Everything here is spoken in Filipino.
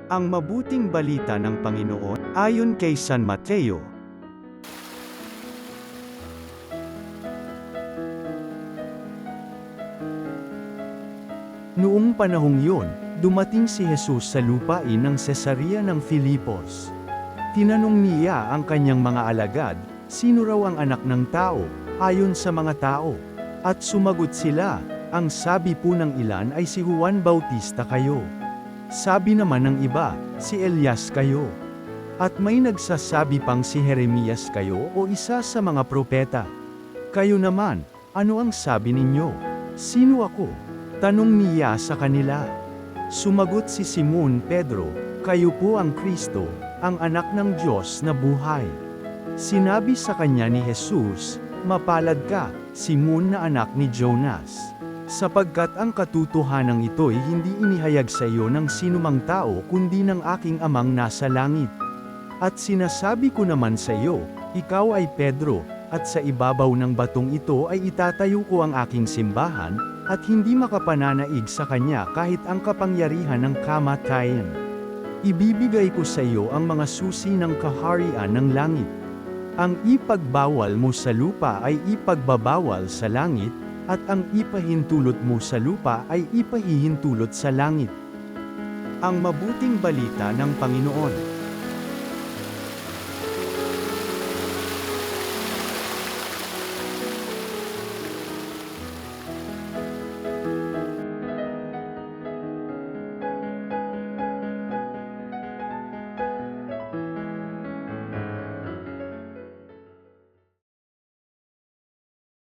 Ang mabuting balita ng Panginoon, ayon kay San Mateo. Noong panahong yun, dumating si Jesus sa lupain ng Cesarea ng Filipos. Tinanong niya ang kanyang mga alagad, sino raw ang anak ng tao, ayon sa mga tao. At sumagot sila, ang sabi po ng ilan ay si Juan Bautista kayo. Sabi naman ng iba, si Elias kayo. At may nagsasabi pang si Jeremias kayo o isa sa mga propeta. Kayo naman, ano ang sabi ninyo? Sino ako? Tanong niya sa kanila. Sumagot si Simon Pedro, kayo po ang Kristo, ang anak ng Diyos na buhay. Sinabi sa kanya ni Jesus, mapalad ka, Simon na anak ni Jonas. Sapagkat ang katotohanan ito'y hindi inihayag sa iyo ng sinumang tao kundi ng aking amang nasa langit. At sinasabi ko naman sa iyo, ikaw ay Pedro, at sa ibabaw ng batong ito ay itatayo ko ang aking simbahan, at hindi makapananaig sa kanya kahit ang kapangyarihan ng kamatayan. Ibibigay ko sa iyo ang mga susi ng kaharian ng langit. Ang ipagbawal mo sa lupa ay ipagbabawal sa langit, at ang ipahintulot mo sa lupa ay ipahihintulot sa langit. Ang mabuting balita ng Panginoon.